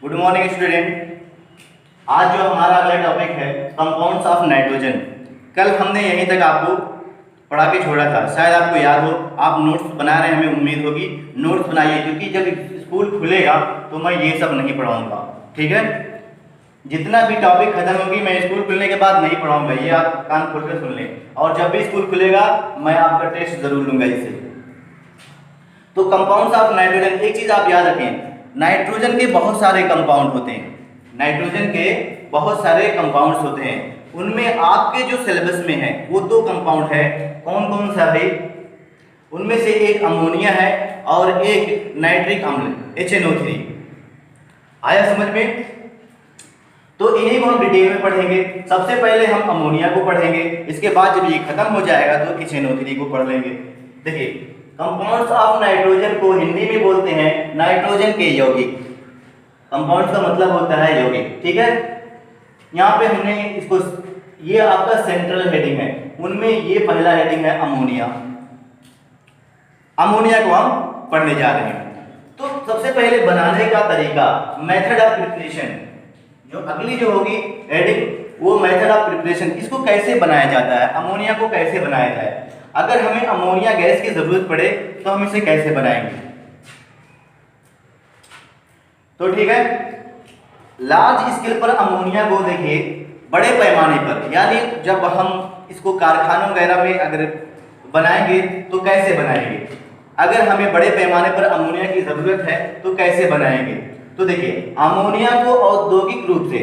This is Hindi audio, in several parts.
Good morning student. आज जो हमारा अगला टॉपिक है कंपाउंड्स ऑफ नाइट्रोजन। कल हमने यहीं तक आपको पढ़ा के छोड़ा था, शायद आपको याद हो। आप नोट्स बना रहे हैं, हमें उम्मीद होगी नोट्स बनाइए, क्योंकि जब स्कूल खुलेगा तो मैं ये सब नहीं पढ़ाऊंगा, ठीक है। जितना भी टॉपिक खत्म होगी मैं स्कूल खुलने के बाद नहीं पढ़ाऊंगा, ये आप कान खोल कर सुन लें। और जब भी स्कूल खुलेगा मैं आपका टेस्ट जरूर लूंगा इससे। तो कंपाउंड्स ऑफ नाइट्रोजन, एक चीज आप याद रखें, नाइट्रोजन के बहुत सारे कंपाउंड होते हैं। नाइट्रोजन के बहुत सारे कंपाउंड्स होते हैं, उनमें आपके जो सिलेबस में है वो दो कंपाउंड है। कौन कौन सा है? उनमें से एक अमोनिया है और एक नाइट्रिक अम्ल HNO3। आया समझ में? तो इन्हीं को हम डिटेल में पढ़ेंगे। सबसे पहले हम अमोनिया को पढ़ेंगे, इसके बाद जब ये खत्म हो जाएगा तो HNO3 को पढ़ लेंगे। देखिए, कंपाउंड्स ऑफ नाइट्रोजन को हिंदी में बोलते हैं नाइट्रोजन के यौगिक। कंपाउंड्स का मतलब होता है यौगिक, ठीक है। यहाँ पे हमने इसको, ये आपका सेंट्रल हेडिंग है, उनमें ये पहला हेडिंग है अमोनिया। अमोनिया को हम पढ़ने जा रहे हैं। तो सबसे पहले बनाने का तरीका, मेथड ऑफ प्रिपरेशन, जो अगली जो होगी हेडिंग वो मेथड ऑफ प्रिपरेशन। इसको कैसे बनाया जाता है, अमोनिया को कैसे बनाया जाए। अगर हमें अमोनिया गैस की जरूरत पड़े तो हम इसे कैसे बनाएंगे? तो ठीक है, लार्ज स्केल पर अमोनिया को देखिए, बड़े पैमाने पर, यानी जब हम इसको कारखानों वगैरह में अगर बनाएंगे तो कैसे बनाएंगे। अगर हमें बड़े पैमाने पर अमोनिया की जरूरत है तो कैसे बनाएंगे। तो देखिए, अमोनिया को औद्योगिक रूप से,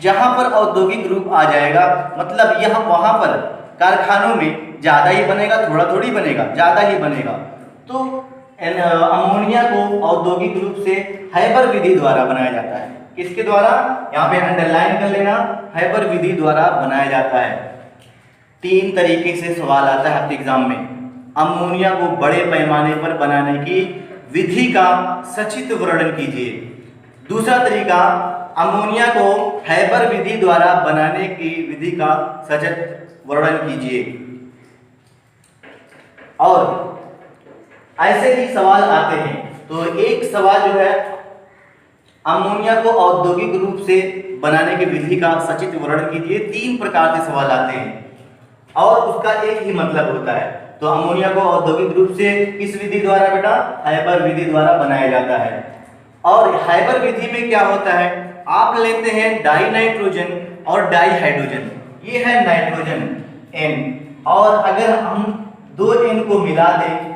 जहां पर औद्योगिक रूप आ जाएगा, मतलब यहाँ वहां पर कारखानों में ज्यादा ही बनेगा, थोड़ा थोड़ी बनेगा, ज्यादा ही बनेगा। तो अमोनिया को औद्योगिक रूप से हैबर विधि द्वारा बनाया जाता है। किसके द्वारा? यहाँ पे अंडरलाइन कर लेना, हैबर विधि द्वारा बनाया जाता है। 3 तरीके से सवाल आता है आपके एग्जाम में। अमोनिया को बड़े पैमाने पर बनाने की विधि का सचित्र वर्णन कीजिए। दूसरा तरीका, अमोनिया को हैबर विधि द्वारा बनाने की विधि का सचित्र वर्णन कीजिए। और ऐसे ही सवाल आते हैं। तो एक सवाल जो है, अमोनिया को औद्योगिक रूप से बनाने की विधि का सचित्र वर्णन कीजिए। 3 प्रकार से सवाल आते हैं और उसका एक ही मतलब होता है। तो अमोनिया को औद्योगिक रूप से किस विधि द्वारा बेटा? हैबर विधि द्वारा बनाया जाता है। और हैबर विधि में क्या होता है, आप लेते हैं डाई नाइट्रोजन और डाई हाइड्रोजन। ये है नाइट्रोजन N, और अगर हम 2 N को मिला दें,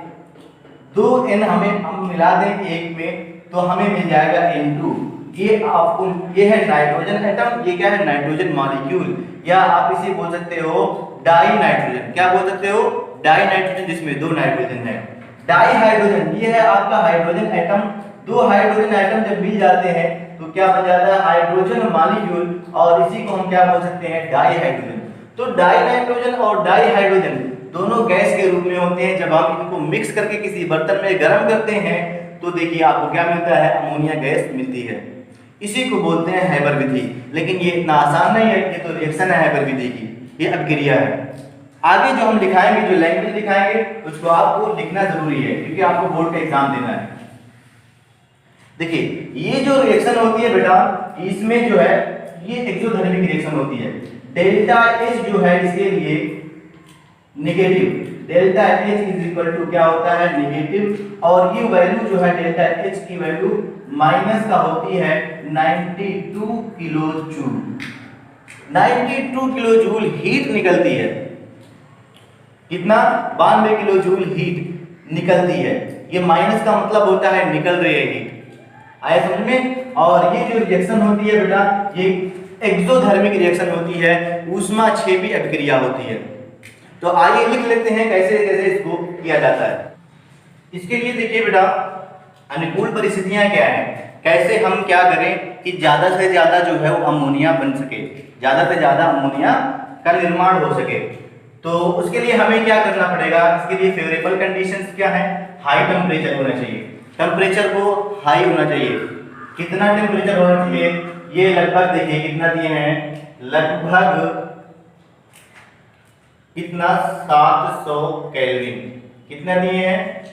2 N हम मिला दें एक में, तो हमें मिल जाएगा N2। ये आपको, ये है नाइट्रोजन एटम, ये क्या है? नाइट्रोजन मॉलिक्यूल, या आप इसे बोल सकते हो डाई नाइट्रोजन। क्या बोल सकते हो? डाई नाइट्रोजन, जिसमें 2 नाइट्रोजन है। डाई हाइड्रोजन, ये है आपका हाइड्रोजन एटम। 2 हाइड्रोजन एटम जब मिल जाते हैं तो क्या बन जाता है? हाइड्रोजन मॉलिक्यूल, और इसी को हम क्या बोल सकते हैं? Di hydrogen. तो डाई नाइट्रोजन और डाई हाइड्रोजन दोनों गैस के रूप में होते हैं। जब आप इनको मिक्स करके किसी बर्तन में गर्म करते हैं तो देखिए आपको क्या मिलता है? अमोनिया गैस मिलती है। इसी को बोलते हैं हैबर विधि। लेकिन ये इतना आसान नहीं है, ये तो रिएक्शन है हैबर विधि की, ये अभिक्रिया है। आगे जो हम दिखाएंगे, जो लैंग्वेज दिखाएंगे, उसको आपको लिखना जरूरी है, क्योंकि आपको बोर्ड का एग्जाम देना है। देखिए, ये जो रिएक्शन होती है बेटा, इसमें जो है ये एक्सोथर्मिक रिएक्शन होती है। डेल्टा H जो है इसके लिए negative, delta H is equal to क्या होता है? नेगेटिव। और ये वैल्यू जो है डेल्टा H की वैल्यू माइनस का होती है 92 kilo joule. 92 kilo joule heat निकलती है। कितना? 92 किलो जूल हीट निकलती है। ये माइनस का मतलब होता है निकल रही है हीट। आया समझ में? और ये जो रिएक्शन होती है बेटा, ये एक्सोथर्मिक रिएक्शन होती है, ऊष्माक्षेपी अभिक्रिया होती है। तो आइए लिख लेते हैं कैसे कैसे इसको किया जाता है। इसके लिए देखिए बेटा, अनुकूल परिस्थितियां क्या है, कैसे हम क्या करें कि ज्यादा से ज्यादा जो है वो अमोनिया बन सके, ज्यादा से ज्यादा अमोनिया का निर्माण हो सके। तो उसके लिए हमें क्या करना पड़ेगा? इसके लिए फेवरेबल कंडीशंस क्या है? हाई टेम्परेचर होना चाहिए, टेम्परेचर को हाई होना चाहिए। कितना टेम्परेचर होना चाहिए? ये लगभग देखिए कितना दिए हैं, लगभग कितना 700 केल्विन। कितना दिए हैं?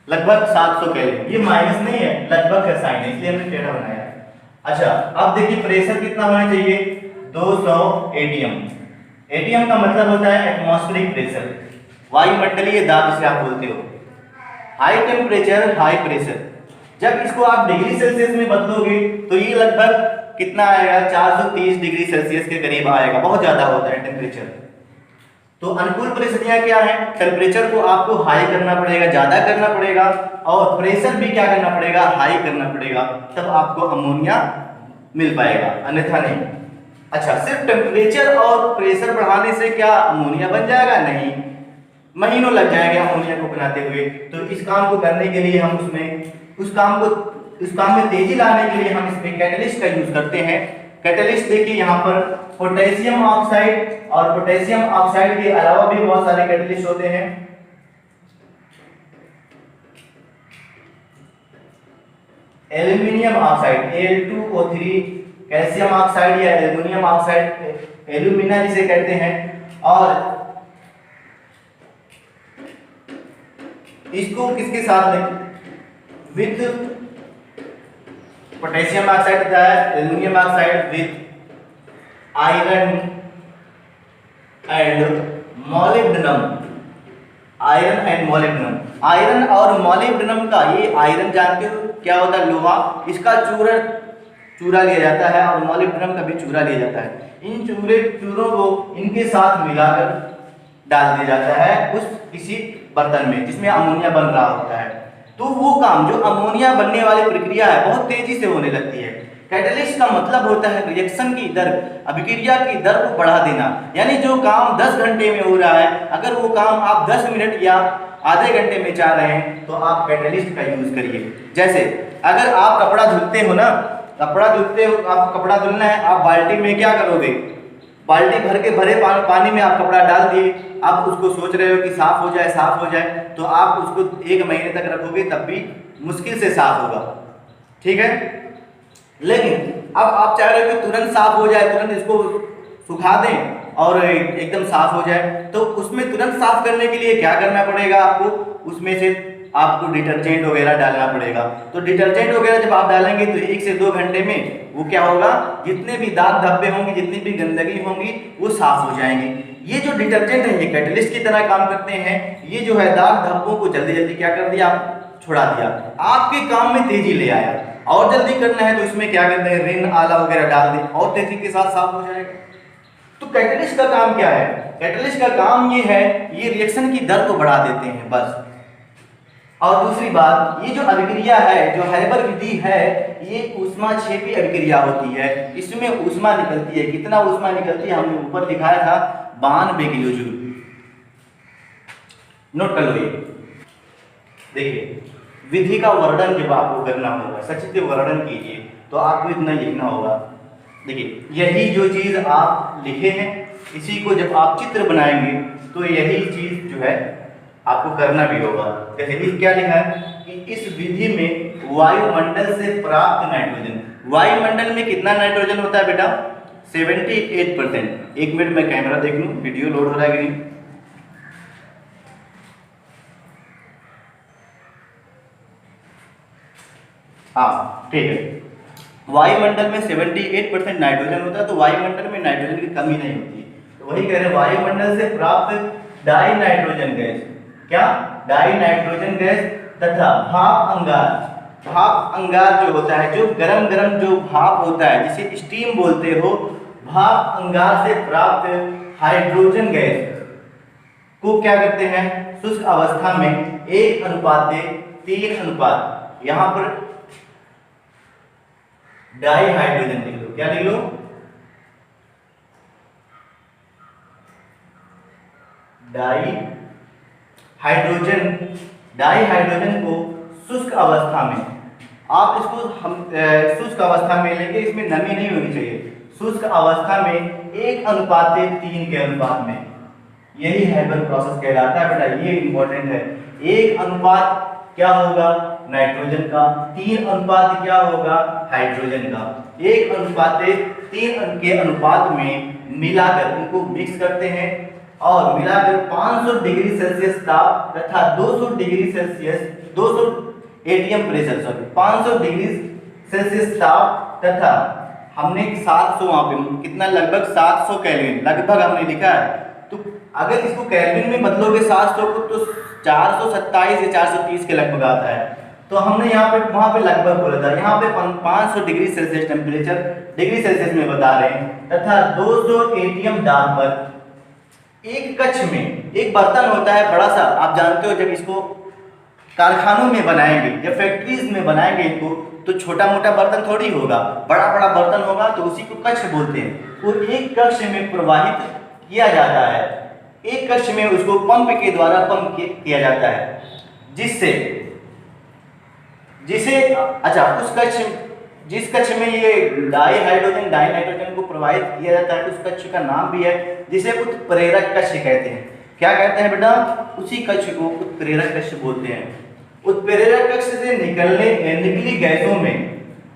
लगभग 700 केल्विन। ये माइनस नहीं है, लगभग का साइन है, इसलिए हमने टेढ़ा बनाया। अच्छा, अब देखिए प्रेशर कितना होना चाहिए, 200 एटीएम। एटीएम का मतलब होता है एटमॉस्फेरिक प्रेशर, वायुमंडलीय दाब जिसे आप बोलते हो। हाई टेम्परेचर हाई प्रेशर, जब इसको आप डिग्री सेल्सियस में बदलोगे तो ये लगभग कितना आएगा, 430 डिग्री सेल्सियस के करीब आएगा, बहुत ज्यादा होता है टेम्परेचर। तो अनुकूल परिस्थितियां क्या है, टेम्परेचर को आपको हाई करना पड़ेगा, ज्यादा करना पड़ेगा, और प्रेशर भी क्या करना पड़ेगा, हाई करना पड़ेगा, तब आपको अमोनिया मिल पाएगा, अन्यथा नहीं। अच्छा, सिर्फ टेम्परेचर और प्रेशर बढ़ाने से क्या अमोनिया बन जाएगा, नहीं, महीनों लग जाएंगे अमोनिया को बनाते हुए। तो इस काम को करने के लिए हम उस काम में तेजी लाने के लिए हम इसमें कैटलिस्ट का यूज करते हैं। कैटलिस्ट देखिए यहाँ पर पोटेशियम ऑक्साइड, और पोटेशियम ऑक्साइड के अलावा भी बहुत सारे कैटलिस्ट होते हैं। Aluminium oxide Al2O3, calcium oxide या एल्यूमिनियम ऑक्साइड, एल्यूमिना जिसे कहते हैं, और इसको किसके साथ विद पोटेशियम ऑक्साइड होता है, aluminium oxide with iron and molybdenum. Iron and molybdenum, iron और मॉलिब्डेनम का, ये आयरन जानते हो क्या होता है, लोहा, इसका चूरा लिया जाता है, और मॉलिब्डेनम का भी चूरा लिया जाता है। इन चूरों को इनके साथ मिलाकर डाल दिया जाता है उस किसी बर्तन में जिसमें अमोनिया बन रहा होता है। तो वो काम, जो अमोनिया बनने वाली प्रक्रिया है, बहुत तेजी से होने लगती है। कैटलिस्ट का मतलब होता है रिएक्शन की दर, अभिक्रिया की दर को बढ़ा देना। यानी जो काम 10 घंटे में हो रहा है, अगर वो काम आप 10 मिनट या आधे घंटे में चाह रहे हैं, तो आप कैटलिस्ट का यूज करिए। जैसे अगर आप कपड़ा धुलते हो ना, कपड़ा धुलते हो, आपको कपड़ा धुलना है, आप बाल्टी में क्या करोगे, बाल्टी भर के भरे पानी में आप कपड़ा डाल दिए, आप उसको सोच रहे हो कि साफ हो जाए, साफ हो जाए, तो आप उसको 1 महीने तक रखोगे तब भी मुश्किल से साफ होगा, ठीक है। लेकिन अब आप चाह रहे हो कि तुरंत साफ हो जाए, तुरंत इसको सुखा दें और एकदम साफ हो जाए, तो उसमें तुरंत साफ करने के लिए क्या करना पड़ेगा आपको, उसमें से आपको डिटर्जेंट वगैरह डालना पड़ेगा। तो डिटर्जेंट वगैरह जब आप डालेंगे तो 1 से 2 घंटे में वो क्या होगा, जितने भी दाग धब्बे होंगे, जितनी भी गंदगी होंगी, वो साफ हो जाएंगे। ये जो डिटर्जेंट है, ये कैटलिस्ट की तरह काम करते हैं। ये जो है दाग धब्बों को जल्दी जल्दी क्या कर दिया, छुड़ा दिया, आपके काम में तेजी ले आया। और जल्दी करना है तो इसमें क्या करते हैं, रिन आला वगैरह डाल दें और तेजी के साथ साफ हो जाएगा। तो कैटलिस्ट का काम क्या है, कैटलिस्ट का काम ये है, ये रिएक्शन की दर को बढ़ा देते हैं बस। और दूसरी बात, ये जो अभिक्रिया है, जो हैबर विधि है, ये ऊष्माक्षेपी अभिक्रिया होती है। इसमें ऊष्मा निकलती है, कितना ऊष्मा निकलती है हमने ऊपर दिखाया था, 92 किलो जूल। नोट कर लो। देखिए, विधि का वर्णन जब आपको करना होगा, सचित्र वर्णन कीजिए, तो आपको इतना लिखना होगा। देखिए, यही जो चीज आप लिखे हैं, इसी को जब आप चित्र बनाएंगे तो यही चीज जो है आपको करना भी होगा। जैसे क्या लिखा है कि इस विधि में वायुमंडल से प्राप्त नाइट्रोजन, वायुमंडल में कितना नाइट्रोजन होता है बेटा, 78%। 1 मिनट में कैमरा देख लूं, वीडियो लोड हो रहा है कि नहीं। हाँ, ठीक है। वायुमंडल में 78% नाइट्रोजन होता है, तो वायुमंडल में नाइट्रोजन की कमी नहीं होती। तो वही कह रहे हैं, वायुमंडल से प्राप्त डाई नाइट्रोजन गैस, क्या, डाई नाइट्रोजन गैस तथा भाप अंगार। भाप अंगार जो होता है, जो गरम गरम जो भाप होता है, जिसे स्टीम बोलते हो, भाप अंगार से प्राप्त हाइड्रोजन गैस को क्या करते हैं, शुष्क अवस्था में 1:3 अनुपात, यहां पर डाई हाइड्रोजन लिख लो, क्या लिख लो, डाई हाइड्रोजन को शुष्क अवस्था में, आप इसको हम शुष्क अवस्था में लेंगे, इसमें नमी नहीं होनी चाहिए, शुष्क अवस्था में 1:3 के अनुपात में, यही हैबर प्रोसेस कहलाता है बेटा, ये इंपॉर्टेंट है। 1 अनुपात क्या होगा, नाइट्रोजन का, 3 अनुपात क्या होगा, हाइड्रोजन का। 1:3 के अनुपात में मिलाकर उनको मिक्स करते हैं और मिलाकर 500 डिग्री सेल्सियस ताप तथा 200 degree Celsius 200 ATM pressure, sorry 500 degree Celsius ताप तथा हमने 700 वहां पे कितना लगभग 700 केल्विन लगभग हमने लिखा है। तो अगर इसको केल्विन में बदलोगे 700 को तो 427 या 430 के लगभग आता है। तो हमने यहाँ पे वहां पे लगभग बोला था, यहाँ पे 500 degree Celsius temperature degree Celsius में बता रहे हैं तथा 200 एटीएम दाब पर एक कक्ष में एक बर्तन होता है बड़ा सा, आप जानते हो जब इसको कारखानों में बनाएंगे या फैक्ट्रीज में बनाएंगे इनको तो छोटा मोटा बर्तन थोड़ी होगा, बड़ा बड़ा बर्तन होगा, तो उसी को कक्ष बोलते हैं। वो एक कक्ष में प्रवाहित किया जाता है, एक कक्ष में उसको पंप के द्वारा पंप किया जाता है, जिससे अच्छा उस कक्ष जिस कक्ष में ये डाई हाइड्रोजन डाई नाइट्रोजन को प्रवाहित किया जाता है उस कक्ष का नाम भी है जिसे उत्प्रेरक कक्ष कहते हैं। क्या कहते हैं बेटा? उसी कक्ष को उत्प्रेरक कक्ष बोलते हैं। उत्प्रेरक कक्ष से निकली गैसों में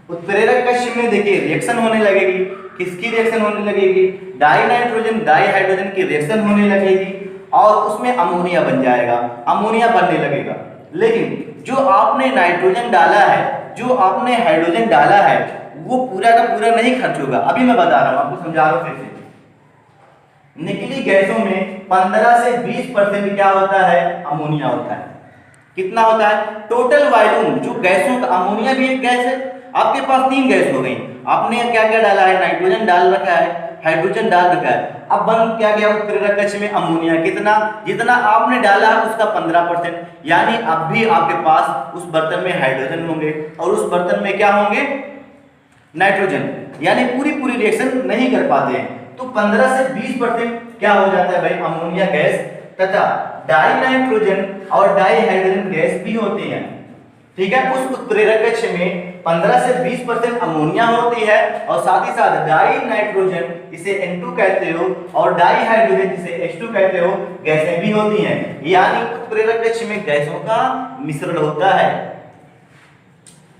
उत्प्रेरक कक्ष में देखिए रिएक्शन होने लगेगी। किसकी रिएक्शन होने लगेगी? डाई नाइट्रोजन डाई हाइड्रोजन की रिएक्शन होने लगेगी और उसमें अमोनिया बन जाएगा, अमोनिया बनने लगेगा। लेकिन जो आपने नाइट्रोजन डाला है, जो आपने हाइड्रोजन डाला है, वो पूरा का पूरा नहीं खर्च होगा। अभी मैं बता रहा हूं, आपको समझा रहा हूं फिर से। निकली गैसों में 15 से 20% क्या होता है? अमोनिया होता है। कितना होता है? टोटल वॉल्यूम जो गैसों का, अमोनिया भी एक गैस है। आपके पास 3 गैस हो गई, आपने क्या क्या डाला है? नाइट्रोजन डाल रखा है, हाइड्रोजन डाल रखा है। अब बन क्या गया उत्प्रेरक कक्ष में अमोनिया, कितना? जितना आपने डाला है उसका 15%, यानी अब भी आपके पास उस बर्तन में हाइड्रोजन होंगे और उस बर्तन में क्या होंगे? नाइट्रोजन, यानी पूरी पूरी रिएक्शन नहीं कर पाते हैं। तो 15 से 20% क्या हो जाता है भाई? अमोनिया गैस तथा डाई नाइट्रोजन और डाई हाइड्रोजन गैस भी होती है। ठीक है, उस उत्प्रेरक कक्ष में 15 से 20% अमोनिया होती है और साथ ही साथ डाई नाइट्रोजन जिसे N2 कहते हो और डाई हाइड्रोजन जिसे H2 कहते हो गैसें भी होती हैं। यानी उत्प्रेरक कक्ष में गैसों का मिश्रण होता है।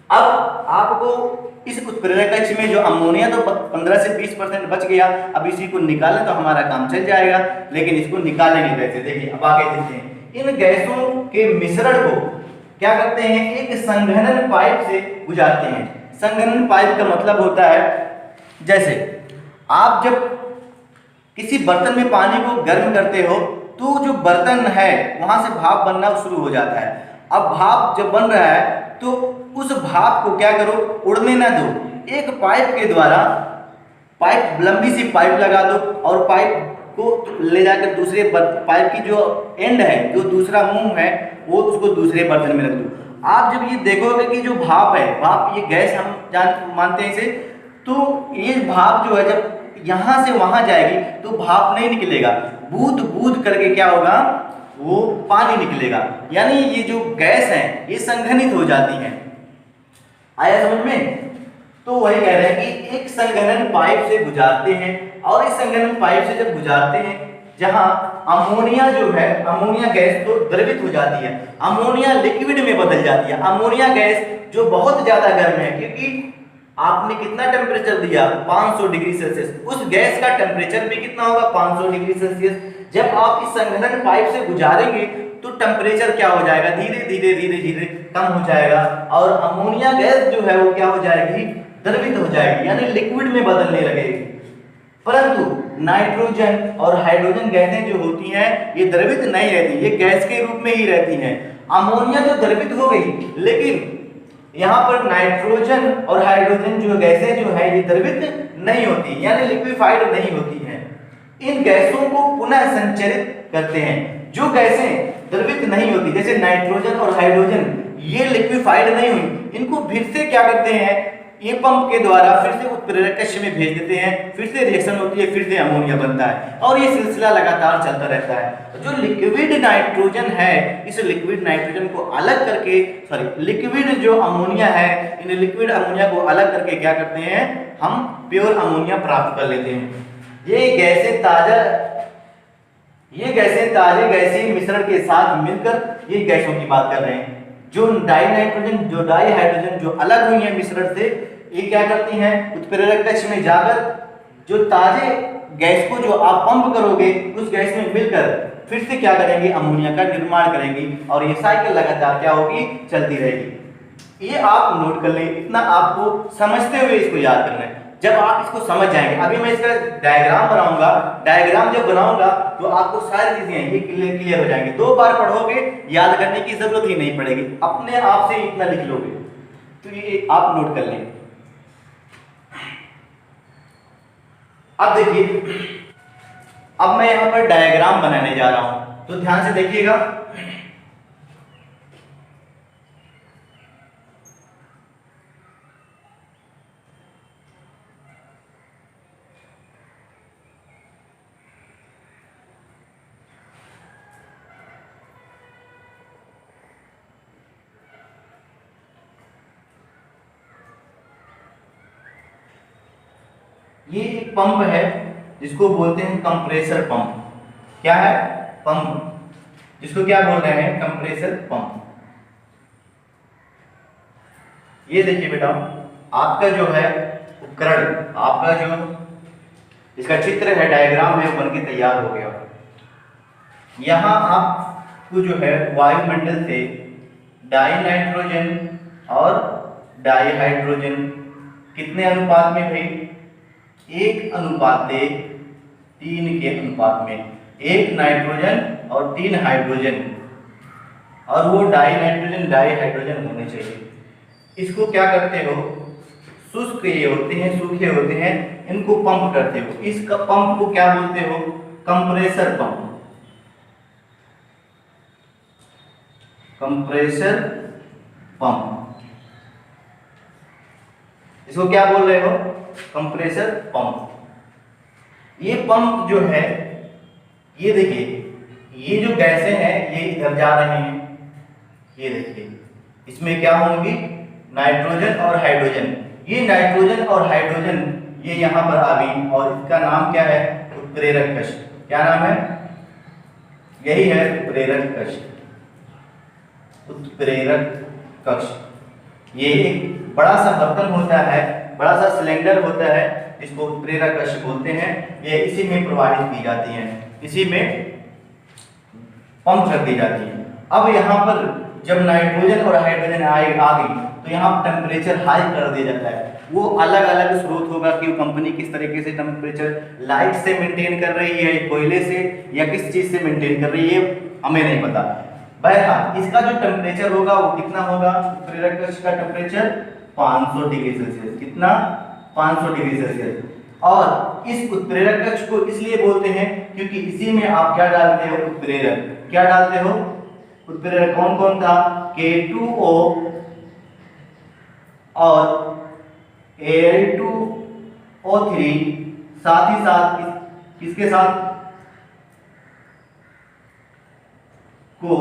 अब आपको इस उत्प्रेरक कक्ष में जो अमोनिया तो 15 से 20% बच गया, अब इसी को निकालें तो हमारा काम चल जाएगा। लेकिन इसको निकालेंगे कैसे? देखिए अब आगे देखते हैं। इन गैसों के मिश्रण को क्या करते हैं? एक संघनन पाइप से गुजारते हैं। संघनन पाइप का मतलब होता है जैसे आप जब किसी बर्तन में पानी को गर्म करते हो तो जो बर्तन है वहां से भाप बनना शुरू हो जाता है। अब भाप जब बन रहा है तो उस भाप को क्या करो? उड़ने ना दो, एक पाइप के द्वारा लंबी सी पाइप लगा दो और पाइप को ले जाकर दूसरे पाइप की जो एंड है, जो दूसरा मुंह है, वो उसको दूसरे बर्तन में रख दो। आप जब ये देखोगे कि जो भाप है, भाप ये गैस हम मानते हैं इसे, तो ये भाप जो है जब यहाँ से वहां जाएगी तो भाप नहीं निकलेगा, बूंद बूंद करके क्या होगा? वो पानी निकलेगा। यानी ये जो गैस है ये संघनित हो जाती है। आया समझ में? तो वही कह रहे हैं कि एक संघनन पाइप से गुजारते हैं और इस संघनन पाइप से जब गुजारते हैं जहां अमोनिया जो है, अमोनिया गैस तो द्रवित हो जाती है, अमोनिया लिक्विड में बदल जाती है। अमोनिया गैस जो बहुत ज्यादा गर्म है, क्योंकि आपने कितना टेम्परेचर दिया? 500 डिग्री सेल्सियस। उस गैस का टेम्परेचर भी कितना होगा? 500 डिग्री सेल्सियस। जब आप इस संघनन पाइप से गुजारेंगे तो टेम्परेचर क्या हो जाएगा? धीरे धीरे धीरे धीरे कम हो जाएगा और अमोनिया गैस जो है वो क्या हो जाएगी? द्रवित हो जाएगी, यानी लिक्विड में बदलने लगेगी। परंतु नाइट्रोजन और हाइड्रोजन गैसें जो होती हैं ये द्रवित नहीं रहती, ये गैस के रूप में ही रहती हैं। अमोनिया तो द्रवित हो गई, लेकिन यहाँ पर नाइट्रोजन और हाइड्रोजन जो गैसें जो है ये द्रवित नहीं होती, यानी लिक्विफाइड नहीं होती हैं। इन गैसों को पुनः संचरित करते हैं। जो गैसें द्रवित नहीं होती जैसे नाइट्रोजन और हाइड्रोजन, ये लिक्विफाइड नहीं हुई, इनको फिर से क्या करते हैं? ये पंप के द्वारा फिर से उत्प्रेरक कक्ष में भेज देते हैं, फिर से रिएक्शन होती है, फिर से अमोनिया बनता है और ये सिलसिला लगातार चलता रहता है। जो लिक्विड नाइट्रोजन है, इस लिक्विड नाइट्रोजन को अलग करके, लिक्विड जो अमोनिया है, इन लिक्विड अमोनिया को अलग करके क्या करते हैं? हम प्योर अमोनिया प्राप्त कर लेते हैं। ये गैसें ताजे गैसीय मिश्रण के साथ मिलकर ये गैसों की बात कर रहे हैं। जो डाई नाइट्रोजन जो डाई हाइड्रोजन जो अलग हुई है मिश्रण से, ये क्या करती हैं? उत्प्रेरक कक्ष में जाकर जो ताजे गैस को जो आप पंप करोगे उस गैस में मिलकर फिर से क्या करेंगे, अमोनिया का निर्माण करेंगे और ये साइकिल लगातार क्या होगी, चलती रहेगी। ये आप नोट कर लें, इतना आपको समझते हुए इसको याद करना है। जब आप इसको समझ जाएंगे, अभी मैं इसका डायग्राम बनाऊंगा, डायग्राम जब बनाऊंगा तो आपको सारी चीजें ये क्लियर हो जाएंगी। 2 बार पढ़ोगे, याद करने की जरूरत ही नहीं पड़ेगी, अपने आप से इतना लिख लोगे। तो ये आप नोट कर लें। अब देखिए, अब मैं यहां पर डायग्राम बनाने जा रहा हूं, तो ध्यान से देखिएगा। ये एक पंप है जिसको बोलते हैं कंप्रेसर पंप। क्या है, पंप, जिसको क्या बोल रहे हैं, कंप्रेसर पंप। ये देखिए बेटा, आपका जो है उपकरण, आपका जो इसका चित्र है, डायग्राम है, बन के तैयार हो गया। यहां आपको जो है वायुमंडल से डाई नाइट्रोजन और डाई हाइड्रोजन कितने अनुपात में भाई, 1:3 के अनुपात में, 1 नाइट्रोजन और 3 हाइड्रोजन, और वो डाई नाइट्रोजन डाई हाइड्रोजन होने चाहिए। इसको क्या करते हो, शुष्क ये होते हैं, सूखे होते हैं, इनको पंप करते हो। इस पंप को क्या बोलते हो, कंप्रेसर पंप। कंप्रेसर पंप, इसको क्या बोल रहे हो, कंप्रेसर पंप। ये पंप जो है, ये देखिए, ये जो गैसें हैं ये इधर जा रही हैं, ये देखिए, इसमें क्या होंगी, नाइट्रोजन और हाइड्रोजन। ये नाइट्रोजन और हाइड्रोजन ये यहां पर आ गई, और इसका नाम क्या है, उत्प्रेरक कक्ष। क्या नाम है, यही है उत्प्रेरक कक्ष। उत्प्रेरक कक्ष ये एक बड़ा सा बर्तन होता है, बड़ा सा सिलेंडर होता है, इसको उत्प्रेरक कक्ष बोलते हैं। ये इसी में प्रवाहित की जाती हैं, इसी में पंप कर दी जाती है। अब यहाँ पर जब नाइट्रोजन और हाइड्रोजन आ गई तो यहाँ टेम्परेचर हाई कर दिया जाता है। वो अलग अलग स्रोत होगा कि वो कंपनी किस तरीके से टेम्परेचर लाइट से मेंटेन कर रही है, कोयले से या किस चीज से मेंटेन कर रही है, हमें नहीं पता। बहरहाल इसका जो टेम्परेचर होगा वो कितना होगा, उत्प्रेरक कक्ष का टेम्परेचर 500 डिग्री सेल्सियस। कितना, 500 डिग्री सेल्सियस। और इस उत्प्रेरक कक्ष को इसलिए बोलते हैं क्योंकि इसी में आप क्या डालते हो, उत्प्रेरक। क्या डालते हो, उत्प्रेरक कौन कौन था, K2O और Al2O3, साथ ही साथ किसके साथ, को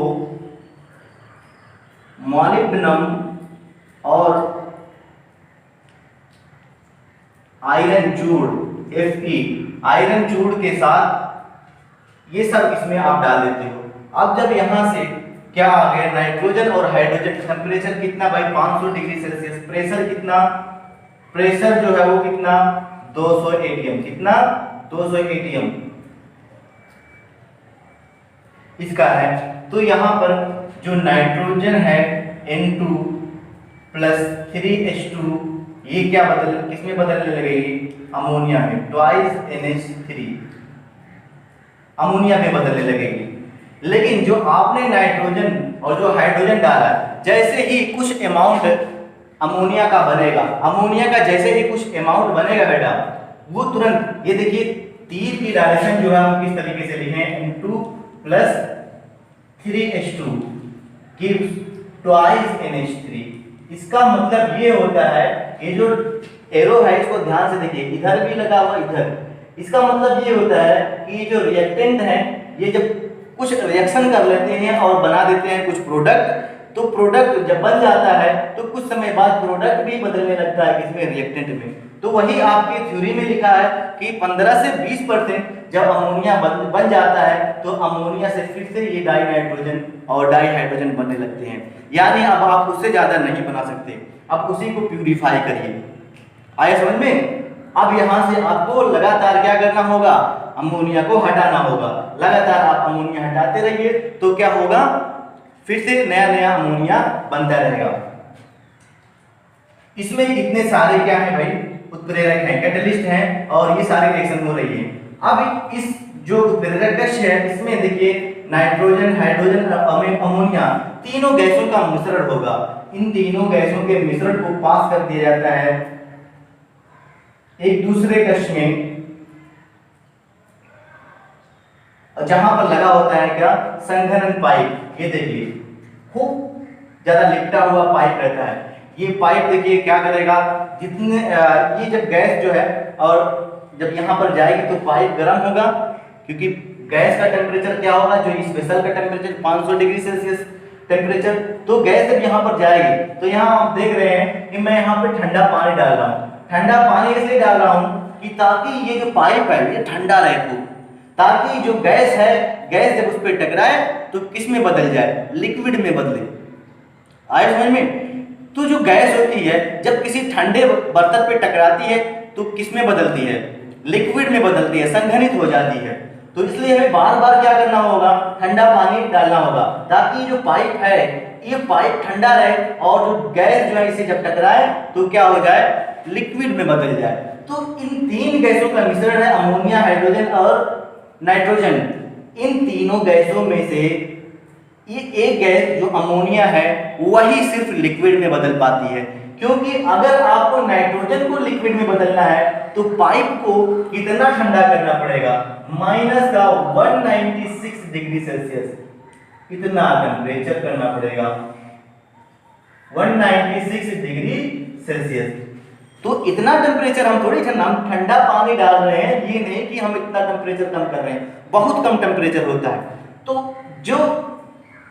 मॉलिब्डेनम और आयरन चूड़ Fe, आयरन चूड़ के साथ ये सब इसमें आप डाल देते हो। अब जब यहां से क्या आ गया, नाइट्रोजन और हाइड्रोजन, टेम्परेचर कितना भाई, 500 डिग्री सेल्सियस। प्रेशर कितना, प्रेशर जो है वो कितना, 200 atm। कितना, 200 atm इसका है। तो यहाँ पर जो नाइट्रोजन है N2 प्लस 3H2, ये क्या किसमें बदलने लगेगी, अमोनिया में, ट्वाइस NH3 अमोनिया में बदलने लगेगी। लेकिन जो आपने नाइट्रोजन और जो हाइड्रोजन डाला, जैसे ही कुछ अमाउंट अमोनिया का बनेगा, अमोनिया का जैसे ही कुछ अमाउंट बनेगा बेटा, वो तुरंत, ये देखिए तीर की डायरेक्शन जो है हम किस तरीके से लिखे हैं, N2 plus 3H2 gives twice NH3। इसका मतलब ये होता है, ये जो एरो है इसको ध्यान से देखिए, इधर भी लगा हुआ इधर। इसका मतलब ये होता है कि ये जो रिएक्टेंट है, ये जब कुछ रिएक्शन कर लेते हैं और बना देते हैं कुछ प्रोडक्ट, तो प्रोडक्ट जब बन जाता है तो कुछ समय बाद प्रोडक्ट भी बदलने लगता है किसमें, रिएक्टेंट में। तो वही आपकी थ्योरी में लिखा है कि 15 से 20% जब अमोनिया बन जाता है तो अमोनिया से फिर से ये डाई नाइट्रोजन और डाई हाइड्रोजन बनने लगते हैं। यानी अब आप उससे ज्यादा नहीं बना सकते, अब उसी को प्यूरिफाई करिए। आया समझ में? अब यहाँ से आपको लगातार क्या करना होगा, अमोनिया को हटाना होगा। लगातार आप अमोनिया हटाते रहिए तो क्या होगा, फिर से नया नया अमोनिया बनता रहेगा। इसमें इतने सारे क्या है भाई, उत्प्रेरक हैं, कैटलिस्ट हैं, और ये सारी रिएक्शन हो रही है। अब इस जो उत्प्रेरक कक्ष है इसमें देखिए नाइट्रोजन, हाइड्रोजन और अमोनिया तीनों गैसों का मिश्रण होगा। इन तीनों गैसों के मिश्रण को पास कर दिया जाता है एक दूसरे कक्ष में, जहां पर लगा होता है क्या, संघनन पाइप। ये देखिए खूब ज्यादा लिपटा हुआ पाइप रहता है। ये पाइप देखिए क्या करेगा, जितने ये जब गैस जो है और जब यहाँ पर जाएगी तो पाइप गर्म होगा, क्योंकि गैस का टेम्परेचर क्या होगा, जो इस वेसल का टेम्परेचर 500 डिग्री सेल्सियस टेम्परेचर। तो गैस जब यहाँ पर जाएगी तो यहाँ आप देख रहे हैं कि मैं यहाँ पे ठंडा पानी डाल रहा हूँ। ठंडा पानी इसलिए डाल रहा हूँ कि ताकि ये जो पाइप है ये ठंडा रहे, ताकि जो गैस है, गैस जब उस पर टकराए तो किस में बदल जाए, लिक्विड में बदले। आए समझ में? तो जो गैस होती है जब किसी ठंडे बर्तन पे टकराती है तो किस में बदलती है, लिक्विड में बदलती है, संघनित हो जाती है। तो इसलिए हमें बार बार क्या करना होगा, ठंडा पानी डालना होगा, ताकि जो पाइप है ये पाइप ठंडा रहे और जो गैस जो है इसे जब टकराए तो क्या हो जाए, लिक्विड में बदल जाए। तो इन तीन गैसों का मिश्रण है अमोनिया, हाइड्रोजन और नाइट्रोजन। इन तीनों गैसों में से ये एक गैस जो अमोनिया है वही सिर्फ लिक्विड में बदल पाती है, क्योंकि अगर आपको नाइट्रोजन को लिक्विड में बदलना है तो पाइप को कितना ठंडा करना पड़ेगा, माइनस का 196 डिग्री सेल्सियस, कितना टेम्परेचर करना पड़ेगा, 196 डिग्री सेल्सियस। तो इतना टेम्परेचर हम थोड़ी ठंडा पानी डाल रहे हैं, ये नहीं कि हम इतना टेम्परेचर कम कर रहे हैं, बहुत कम टेम्परेचर होता है। तो जो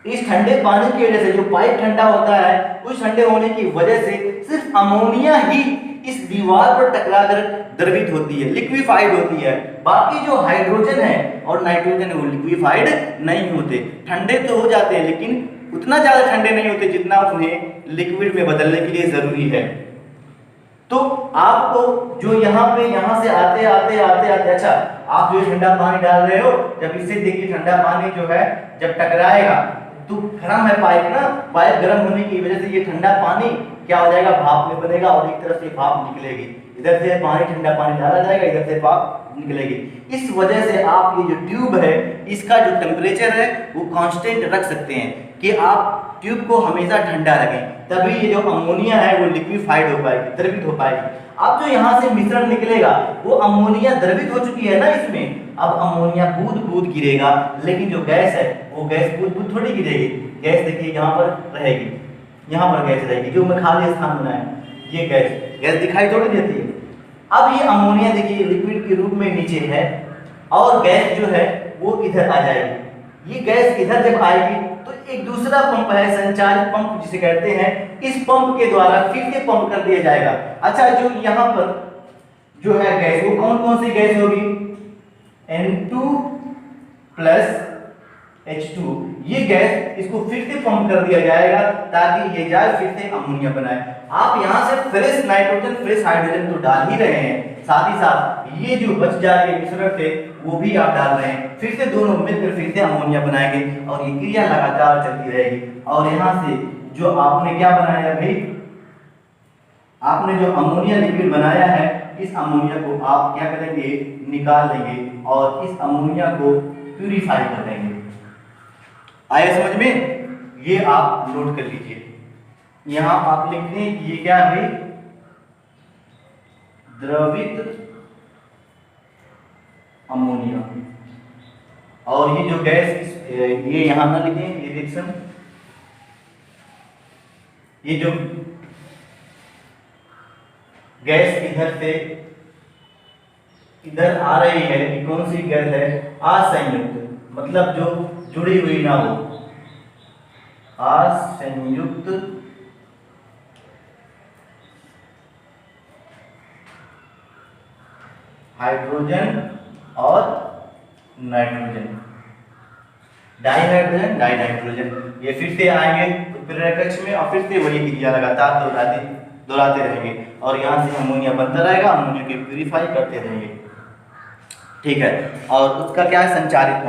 इस ठंडे पानी की वजह से जो पाइप ठंडा होता है, उस ठंडे होने की वजह से सिर्फ अमोनिया ही इस दीवार पर टकराकर द्रवित होती है, लिक्विफाइड होती है। बाकी जो हाइड्रोजन है और नाइट्रोजन है वो लिक्विफाइड नहीं होते, ठंडे तो हो जाते हैं लेकिन उतना ज्यादा ठंडे नहीं होते जितना उन्हें लिक्विड में बदलने के लिए जरूरी है। तो आपको जो यहाँ से आते आते आते आते, अच्छा आप जो ठंडा पानी डाल रहे हो, जब इससे देखिए ठंडा पानी जो है जब टकराएगा तो गर्म है पाइप ना, पाइप गर्म होने की वजह से ये ठंडा पानी क्या हो जाएगा, भाप में बनेगा और एक तरफ से भाप निकलेगी, इधर से पानी ठंडा पानी डाला जाएगा, इधर से भाप निकलेगी। इस वजह से आप ये जो ट्यूब है इसका जो टेम्परेचर है वो कांस्टेंट रख सकते हैं कि आप ट्यूब को हमेशा ठंडा रखें, तभी ये जो अमोनिया है वो लिक्विफाइड हो पाएगी, द्रवित हो पाएगी। अब जो यहाँ से मिश्रण निकलेगा वो अमोनिया द्रवित हो चुकी है ना इसमें, अब अमोनिया बूंद बूंद गिरेगा, लेकिन जो गैस है वो गैस बूंद बूंद थोड़ी गिरेगी। गैस देखिए यहाँ पर रहेगी, यहाँ पर गैस रहेगी, जो मैं खाली स्थान बनाया ये गैस दिखाई थोड़ी देती है। अब ये अमोनिया देखिए लिक्विड के रूप में नीचे है और गैस जो है वो इधर आ जाएगी। ये गैस इधर जब आएगी तो एक दूसरा पंप है, संचालित पंप जिसे कहते हैं, इस पंप के द्वारा फिर से पंप कर दिया जाएगा। अच्छा जो यहाँ पर जो है गैस वो कौन कौन सी गैस होगी, N2 प्लस H2, ये गैस इसको फिर से पंप कर दिया जाएगा ताकि ये जाए फिर से अमोनिया बनाए। आप यहाँ से फ्रेश नाइट्रोजन फ्रेश हाइड्रोजन तो डाल ही रहे हैं, साथ ही साथ ये जो बच जा रहे मिश्रण थे वो भी आप डाल रहे हैं, फिर से दोनों मिलकर फिर से अमोनिया बनाएंगे और ये क्रिया लगातार चलती रहेगी। और यहाँ से जो आपने क्या बनाया भाई, आपने जो अमोनिया लिक्विड बनाया है इस अमोनिया को आप क्या करेंगे, निकाल लेंगे और इस अमोनिया को प्यूरिफाई कर देंगे। आया समझ में? ये आप नोट कर लीजिए, यहां आप लिखते हैं कि ये क्या है, द्रवित अमोनिया। और ये जो गैस ये यहां ना लिखें, ये रिएक्शन, ये जो गैस इधर से इधर आ रही है, ये कौन सी गैस है, असंयुक्त, मतलब जो जुड़ी हुई ना हो, असंयुक्त हाइड्रोजन और नाइट्रोजन, डाइहाइड्रोजन डाइनाइट्रोजन, ये फिर से आएंगे उत्प्रेरक कक्ष में और फिर से वही क्रिया लगातार दोहराते रहेंगे और यहाँ से अमोनिया बनता रहेगा, अमोनिया को प्यूरिफाई करते रहेंगे। ठीक है, और उसका क्या है, संचारित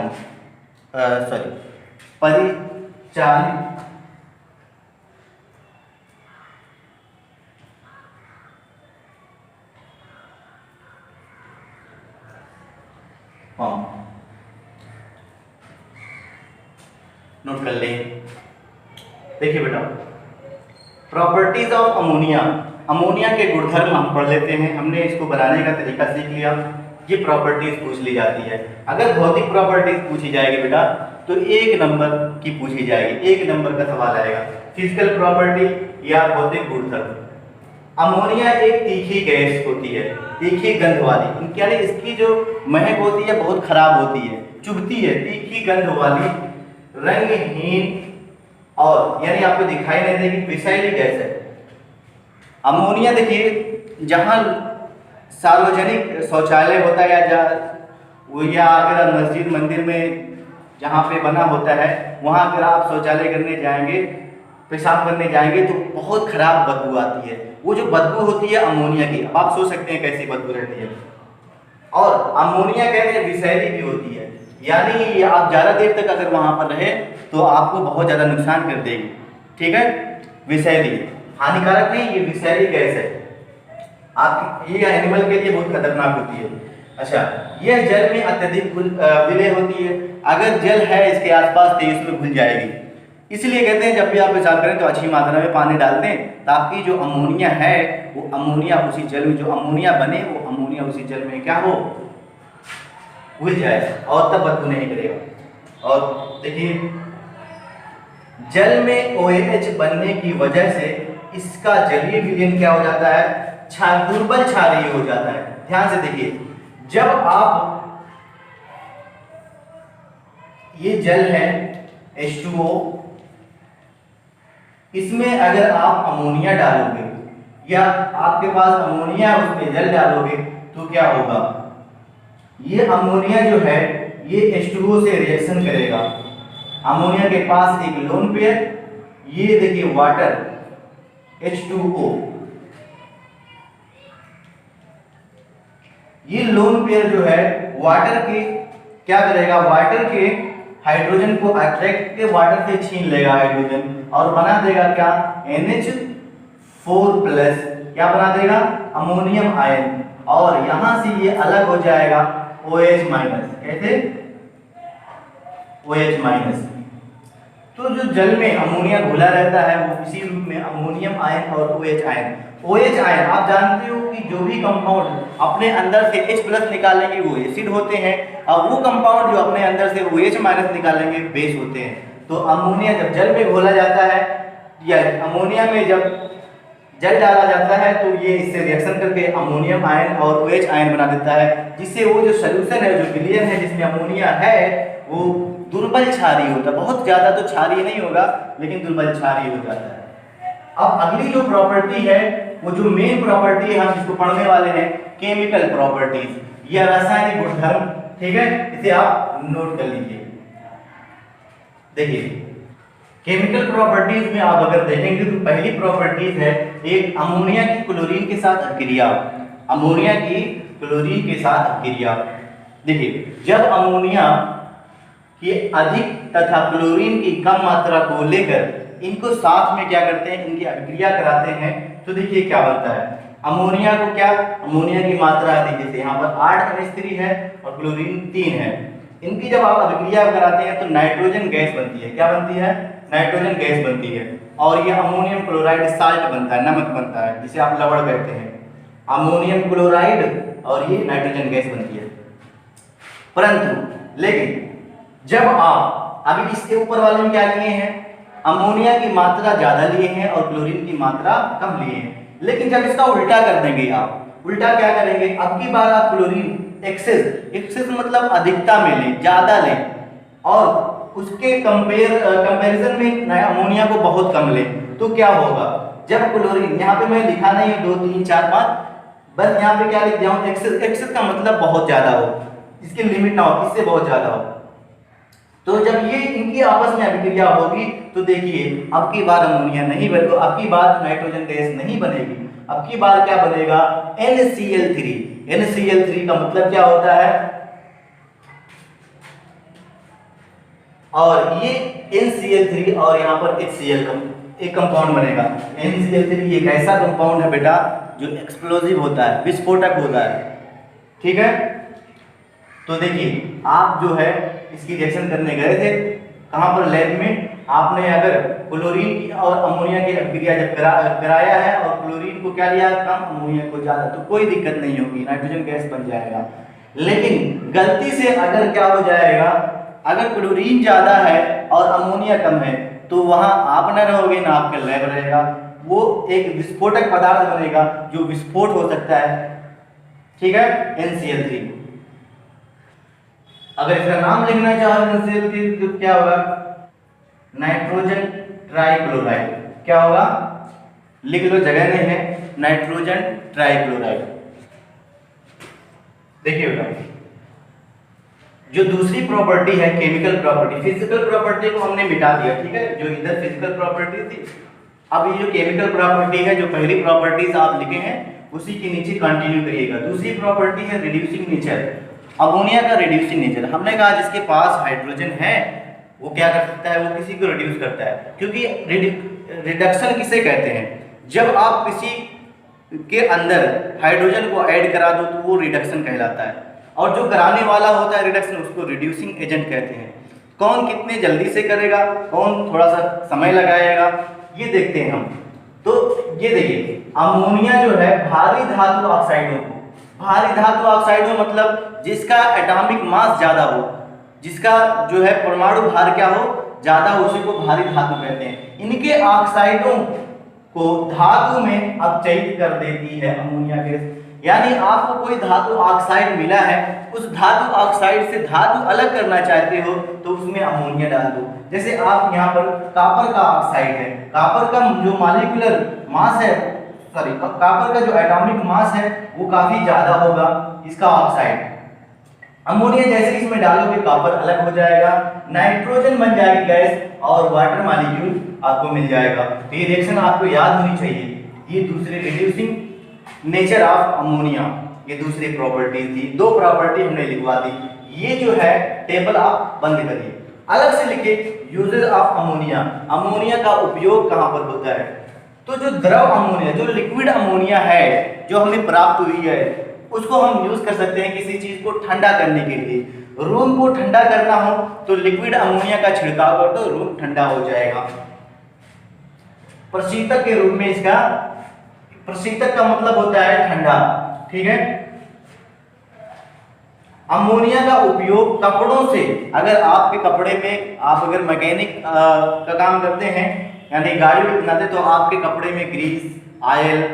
परिचालित नोट कर लें। देखिए बेटा, प्रॉपर्टीज ऑफ अमोनिया, अमोनिया के गुणधर्म हम पढ़ लेते हैं। हमने इसको बनाने का तरीका सीख लिया। ये प्रॉपर्टीज पूछ ली जाती है। अगर भौतिक प्रॉपर्टीज पूछी जाएगी बेटा तो 1 नंबर की पूछी जाएगी, 1 नंबर का सवाल आएगा। फिजिकल प्रॉपर्टी या भौतिक गुणधर्म। अमोनिया एक तीखी गैस होती है, तीखी गंध वाली, यानी इसकी जो महक होती है बहुत खराब होती है, चुभती है, तीखी गंध वाली, रंगहीन और यानी आपको दिखाई नहीं देगी, विषैली गैस है। अमोनिया देखिए, जहाँ सार्वजनिक शौचालय होता है या अगर मस्जिद मंदिर में जहाँ पे बना होता है वहाँ अगर आप शौचालय करने जाएंगे, पेशाब करने जाएंगे तो बहुत खराब बदबू आती है। वो जो बदबू होती है अमोनिया की, अब आप सोच सकते हैं कैसी बदबू रहती है। और अमोनिया कहते हैं विषैली भी होती है, यानी आप ज़्यादा देर तक अगर वहाँ पर रहे तो आपको बहुत ज़्यादा नुकसान कर देगी। ठीक है, विषैली, हानिकारक नहीं, ये विषैली गैस है। आप ये एनिमल के लिए बहुत खतरनाक होती है। अच्छा, यह जल में अत्यधिक विलय होती है। अगर जल है इसके आसपास तो इसमें घुल जाएगी। इसलिए कहते हैं जब भी आप पेशाब करें तो अच्छी मात्रा में पानी डाल दें, ताकि जो अमोनिया है वो अमोनिया उसी जल में, जो अमोनिया बने वो अमोनिया उसी जल में क्या हो, घुल जाए और तब बदबू नहीं करेगा। और देखिए, जल में OH बनने की वजह से इसका जलीय विलयन क्या हो जाता है, दुर्बल क्षारीय हो जाता है। ध्यान से देखिए, जब आप ये जल है H2O, इसमें अगर आप अमोनिया डालोगे या आपके पास अमोनिया उसमें जल डालोगे तो क्या होगा, ये अमोनिया जो है ये H2O से रिएक्शन करेगा। अमोनिया के पास एक लोन पेयर, ये देखिए वाटर H2O, ये लोन पेयर जो है वाटर के क्या करेगा, वाटर के हाइड्रोजन को अट्रैक्ट के वाटर से छीन लेगा हाइड्रोजन और बना देगा क्या, NH4+, क्या बना देगा, अमोनियम आयन, और यहां से ये अलग हो जाएगा OH-, कैसे, OH-। तो जो जल में अमोनिया घुला रहता है वो इसी रूप में अमोनियम आयन और OH आयन। OH आयन आप जानते हो कि जो भी कंपाउंड अपने अंदर से H+ निकालेंगे वो एसिड होते हैं, और वो कंपाउंड जो अपने अंदर से OH- निकालेंगे बेस होते हैं। तो अमोनिया जब जल में घोला जाता है या अमोनिया में जब जल डाला जाता है तो ये इससे रिएक्शन करके अमोनियम आयन और OH आयन बना देता है, जिससे वो जो सोल्यूशन है, जो विलयन है जिसमें अमोनिया है वो दुर्बल क्षारीय होता है। बहुत ज्यादा तो क्षारीय नहीं होगा लेकिन दुर्बल क्षारीय हो जाता है। अब अगली जो प्रॉपर्टी है वो जो मेन प्रॉपर्टी है हम जिसको पढ़ने वाले हैं, केमिकल प्रॉपर्टीज या रासायनिक गुणधर्म। ठीक है, इसे आप नोट कर लीजिए। देखिए, केमिकल प्रॉपर्टीज में आप अगर देखेंगे तो पहली प्रॉपर्टीज है एक अमोनिया की क्लोरीन के साथ अभिक्रिया। अमोनिया की क्लोरीन के साथ अभिक्रिया। देखिए, जब अमोनिया की अधिक तथा क्लोरीन की कम मात्रा को लेकर इनको साथ में क्या करते हैं, इनकी अभिक्रिया कराते हैं, तो देखिए क्या बनता है। अमोनिया को क्या, अमोनिया की मात्रा अधिक, जैसे यहाँ पर 8 NH3 है और क्लोरीन 3 है। इनकी जब आप अभिक्रिया कराते हैं तो नाइट्रोजन गैस बनती है। क्या बनती है, नाइट्रोजन गैस बनती है। और ये अमोनियम क्लोराइड साल्ट बनता है, नमक बनता है, जिसे आप लवण कहते हैं। अमोनियम क्लोराइड और ये नाइट्रोजन गैस बनती है। परंतु लेकिन जब आप अभी इसके ऊपर वाले में क्या लिए हैं, अमोनिया की मात्रा ज्यादा लिए हैं और क्लोरीन की मात्रा कम लिए हैं, लेकिन जब इसका उल्टा कर देंगे, आप उल्टा क्या करेंगे, अब की बार आप क्लोरीन एक्सेस मतलब अधिकता में लें, ज्यादा लें, और उसके कंपैरिजन में अमोनिया को बहुत कम लें, तो क्या होगा, जब क्लोरीन, यहाँ पे मैं लिखा नहीं है 2 3 4 5, बस यहाँ पे क्या लिख दिया हूँ, एक्सेस का मतलब बहुत ज्यादा हो, इसकी लिमिट ना हो, इससे बहुत ज्यादा हो। तो जब ये इनकी आपस में अभिक्रिया होगी तो देखिए अब की बार अमोनिया नहीं बनेगी, अब की बार नाइट्रोजन गैस नहीं बनेगी, अब की बार क्या बनेगा, NCl3। NCl3 का मतलब क्या होता है, और ये NCl3 और यहाँ पर HCl का एक कंपाउंड बनेगा। NCl3 एक ऐसा कंपाउंड है बेटा जो एक्सप्लोजिव होता है, विस्फोटक होता है, ठीक है। तो देखिए आप जो है इसकी रिएक्शन करने गए थे कहाँ पर, लैब में। आपने अगर क्लोरीन और अमोनिया की अभिक्रिया जब कराया है और क्लोरीन को क्या लिया कम, अमोनिया को ज्यादा, तो कोई दिक्कत नहीं होगी, नाइट्रोजन गैस बन जाएगा। लेकिन गलती से अगर क्या हो जाएगा, अगर क्लोरीन ज्यादा है और अमोनिया कम है, तो वहां आप न रहोगे ना आपका लैब रहेगा, वो एक विस्फोटक पदार्थ बनेगा जो विस्फोट हो सकता है, ठीक है, NCl3। अगर इसका नाम लिखना चाहो NCl3 तो क्या होगा, नाइट्रोजन ट्राइक्लोराइड। क्या होगा, लिख लो, जगह नहीं है, नाइट्रोजन ट्राइक्लोराइड। देखिए बेटा, जो दूसरी प्रॉपर्टी है केमिकल प्रॉपर्टी, फिजिकल प्रॉपर्टी को हमने मिटा दिया, ठीक है, जो इधर फिजिकल प्रॉपर्टी थी। अब ये जो केमिकल प्रॉपर्टी है, जो पहली प्रॉपर्टीज आप लिखे हैं उसी के नीचे कंटिन्यू करिएगा। दूसरी प्रॉपर्टी है रिड्यूसिंग नेचर, अमोनिया का रिड्यूसिंग नेचर। हमने कहा जिसके पास हाइड्रोजन है वो क्या कर सकता है, वो किसी को रिड्यूस करता है, क्योंकि रिडक्शन किसे कहते हैं, जब आप किसी के अंदर हाइड्रोजन को ऐड करा दो तो वो रिडक्शन कहलाता है, और जो कराने वाला होता है रिडक्शन उसको रिड्यूसिंग एजेंट कहते हैं। कौन कितने जल्दी से करेगा, कौन थोड़ा सा समय लगाएगा, ये देखते हैं हम। तो ये देखिए, अमोनिया जो है भारी धातु ऑक्साइडों को, भारी धातु ऑक्साइडों मतलब जिसका एटॉमिक मास ज्यादा हो, जिसका जो है परमाणु भार क्या हो, ज्यादा हो, उसी को भारी धातु कहते हैं। इनके ऑक्साइडों को धातु में अपचयित कर देती है अमोनिया गैस। यानी आपको कोई धातु ऑक्साइड मिला है, उस धातु ऑक्साइड से धातु अलग करना चाहते हो तो उसमें अमोनिया डाल दो। जैसे आप यहाँ पर कॉपर का ऑक्साइड है, कॉपर का जो मॉलिक्यूलर मास है, सॉरी कॉपर का जो एटॉमिक मास है वो काफी ज्यादा होगा इसका ऑक्साइड। अमोनिया जैसे इसमें डालोगे कॉपर अलग हो जाएगा, नाइट्रोजन बन जाएगी गैस और वाटर मॉलिक्यूल आपको मिल जाएगा। तो ये रिएक्शन आपको याद होनी चाहिए। ये दूसरे रिड्यूसिंग नेचर ऑफ अमोनिया, ये दूसरी प्रॉपर्टी थी। दो प्रॉपर्टी हमने लिखवा दी। ये जो है टेबल आप बंद करिए, अलग से लिखिए यूजेस ऑफ अमोनिया। अमोनिया का उपयोग कहां पर होता है, तो जो द्रव अमोनिया, जो लिक्विड अमोनिया है जो हमें प्राप्त हुई है, उसको हम यूज कर सकते हैं किसी चीज को ठंडा करने के लिए। रूम को ठंडा करना हो तो लिक्विड अमोनिया का छिड़काव कर दो, रूम ठंडा हो जाएगा। प्रशीतक के रूप में इसका, प्रशीतक का मतलब होता है ठंडा, ठीक है। अमोनिया का उपयोग कपड़ों से, अगर आपके कपड़े में आप अगर मैकेनिक का काम करते हैं यानी गाड़ी भी बनाते, तो आपके कपड़े में ग्रीस, आयल,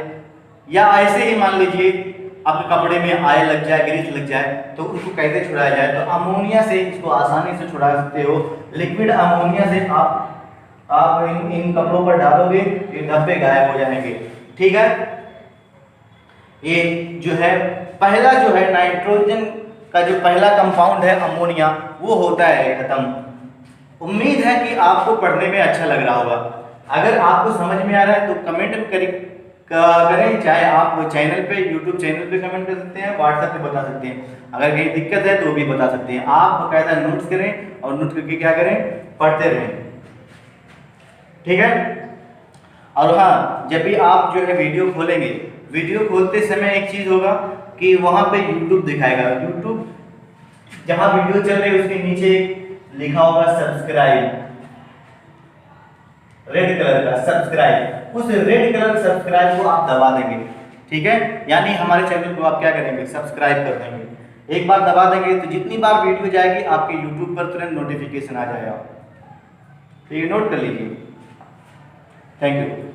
या ऐसे ही मान लीजिए आपके कपड़े में आयल लग जाए, ग्रीस लग जाए, तो उसको कैसे छुड़ाया जाए, तो अमोनिया से इसको आसानी से छुड़ा सकते हो। लिक्विड अमोनिया से आप इन कपड़ों पर डालोगे, ये धब्बे गायब हो जाएंगे, ठीक है। ये जो है पहला जो है नाइट्रोजन का जो पहला कंपाउंड है अमोनिया, वो होता है खत्म। उम्मीद है कि आपको पढ़ने में अच्छा लग रहा होगा। अगर आपको समझ में आ रहा है तो कमेंट करें, चाहे आप चैनल पे, यूट्यूब चैनल पे कमेंट कर सकते हैं, व्हाट्सएप पे बता सकते हैं। अगर कहीं दिक्कत है तो भी बता सकते हैं। आप बकायदा नोट्स करें और नोट करके क्या करें, पढ़ते रहें, ठीक है। और हाँ, जब भी आप जो है वीडियो खोलेंगे, वीडियो खोलते समय एक चीज होगा कि वहां पे YouTube दिखाएगा। YouTube जहां वीडियो चल रही है उसके नीचे लिखा होगा सब्सक्राइब, रेड कलर का सब्सक्राइब, उस रेड कलर सब्सक्राइब को आप दबा देंगे, ठीक है। यानी हमारे चैनल को आप क्या करेंगे, सब्सक्राइब कर देंगे। एक बार दबा देंगे तो जितनी बार वीडियो जाएगी आपके YouTube पर तुरंत नोटिफिकेशन आ जाएगा। तो ये नोट कर लीजिए। Thank you.